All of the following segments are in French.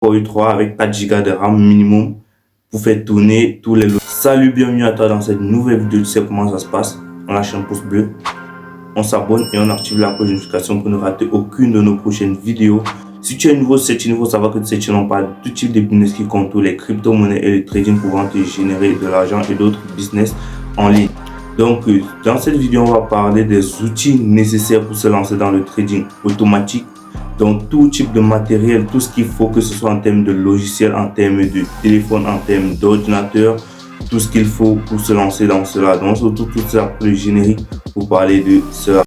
Core i3 avec 4 Go de RAM minimum pour faire tourner tous les lots. Salut, bienvenue à toi dans cette nouvelle vidéo. Tu sais comment ça se passe. On lâche un pouce bleu, on s'abonne et on active la cloche de notification pour ne rater aucune de nos prochaines vidéos. Si tu es nouveau, c'est tu nouveau, savoir que cette chaîne on parle de tout type de business qui contourne les crypto-monnaies et le trading pouvant te générer de l'argent et d'autres business en ligne. Donc, dans cette vidéo, on va parler des outils nécessaires pour se lancer dans le trading automatique. Donc, tout type de matériel, tout ce qu'il faut, que ce soit en termes de logiciel, en termes de téléphone, en termes d'ordinateur, tout ce qu'il faut pour se lancer dans cela. Donc, surtout tout ça pour le générique pour parler de cela.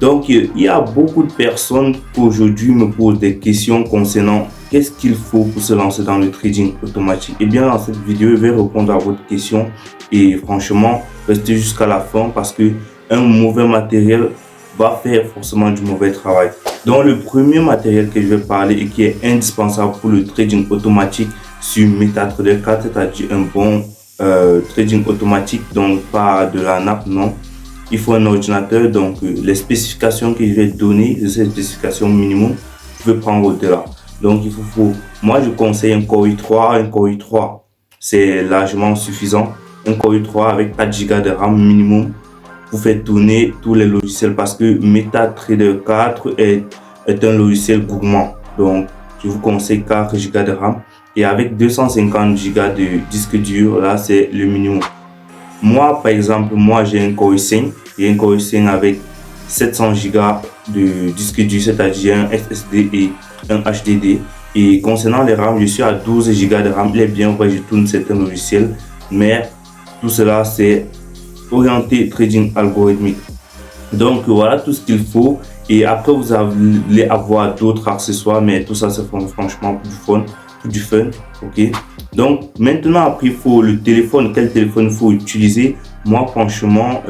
Donc, il y a beaucoup de personnes qui aujourd'hui me posent des questions concernant qu'est-ce qu'il faut pour se lancer dans le trading automatique. Et bien, dans cette vidéo, je vais répondre à votre question et franchement, restez jusqu'à la fin parce que un mauvais matériel va faire forcément du mauvais travail. Donc, le premier matériel que je vais parler et qui est indispensable pour le trading automatique sur MetaTrader 4, c'est-à-dire un bon trading automatique, donc pas de la nappe, non. Il faut un ordinateur, donc les spécifications que je vais donner, de ces spécifications minimum, je vais prendre au-delà. Donc il faut, moi je conseille un Core i3, c'est largement suffisant. Un Core i3 avec 4 Go de RAM minimum pour faire tourner tous les logiciels parce que MetaTrader 4 est un logiciel gourmand. Donc je vous conseille 4 Go de RAM et avec 250 Go de disque dur, là c'est le minimum. Moi, par exemple, j'ai un Core i5. J'ai un Core i5 avec 700 Go de disque dur, c'est-à-dire un SSD et un HDD. Et concernant les RAM, je suis à 12 Go de RAM. Il est bien vrai, je tourne certains logiciels, mais tout cela, c'est orienté trading algorithmique. Donc, voilà tout ce qu'il faut. Et après, vous allez avoir d'autres accessoires, mais tout ça, c'est franchement du fun, ok. Donc maintenant, après, il faut le téléphone. Quel téléphone il faut utiliser? Moi, franchement,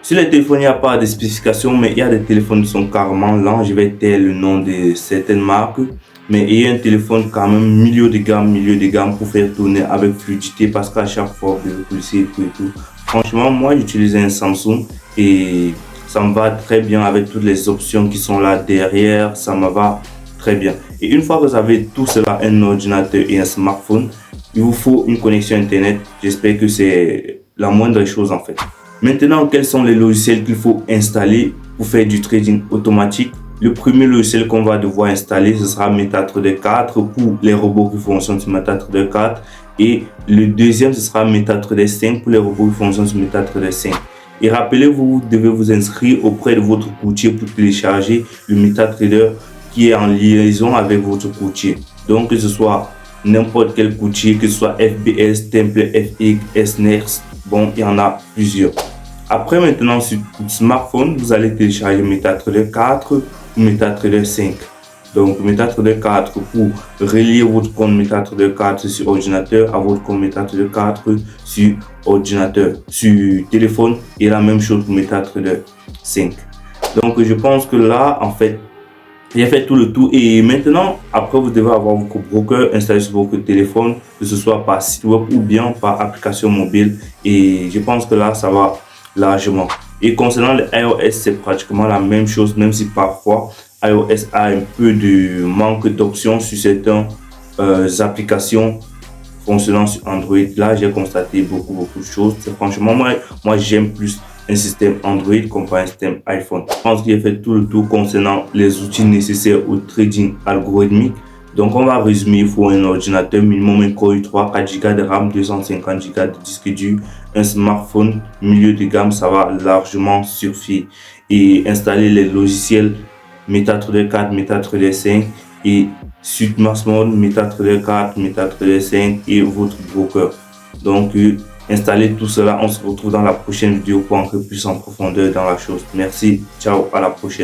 sur les téléphones, il n'y a pas de spécifications, mais il y a des téléphones qui sont carrément lents. Je vais taire le nom de certaines marques, mais il y a un téléphone quand même milieu de gamme pour faire tourner avec fluidité parce qu'à chaque fois, vous pouvez et tout. Franchement, moi, j'utilise un Samsung et ça me va très bien avec toutes les options qui sont là derrière. Ça me va très bien. Et une fois que vous avez tout cela, un ordinateur et un smartphone, il vous faut une connexion internet. J'espère que c'est la moindre chose en fait. Maintenant, quels sont les logiciels qu'il faut installer pour faire du trading automatique? Le premier logiciel qu'on va devoir installer, ce sera MetaTrader 4 pour les robots qui fonctionnent sur MetaTrader 4. Et le deuxième, ce sera MetaTrader 5 pour les robots qui fonctionnent sur MetaTrader 5. Et rappelez-vous, vous devez vous inscrire auprès de votre courtier pour télécharger le MetaTrader qui est en liaison avec votre courtier. Donc que ce soit n'importe quel courtier, que ce soit FBS, Temple, FX, SNEX, bon, il y en a plusieurs. Après, maintenant, sur smartphone, vous allez télécharger MetaTrader 4 ou MetaTrader 5. Donc, MetaTrader 4 pour relier votre compte MetaTrader 4 sur ordinateur à votre compte MetaTrader 4 sur ordinateur, sur téléphone, et la même chose pour MetaTrader 5. Donc, je pense que là, en fait, j'ai fait tout le tour et maintenant, après, vous devez avoir votre broker installé sur votre téléphone, que ce soit par site web ou bien par application mobile. Et je pense que là, ça va largement. Et concernant les iOS, c'est pratiquement la même chose, même si parfois iOS a un peu de manque d'options sur certaines applications fonctionnant sur Android. Là, j'ai constaté beaucoup de choses. Franchement, moi j'aime plus un système Android comparé à un système iPhone. Je pense qu'il a fait tout le tour concernant les outils nécessaires au trading algorithmique. Donc on va résumer, il faut un ordinateur minimum, un Core i3, 4 Go de RAM, 250 Go de disque dur, un smartphone milieu de gamme, ça va largement suffire. Et installer les logiciels MetaTrader 4, MetaTrader 5 et sur smartphone MetaTrader 4, MetaTrader 5 et votre broker. Donc installez tout cela, on se retrouve dans la prochaine vidéo pour entrer plus en profondeur dans la chose. Merci, ciao, à la prochaine.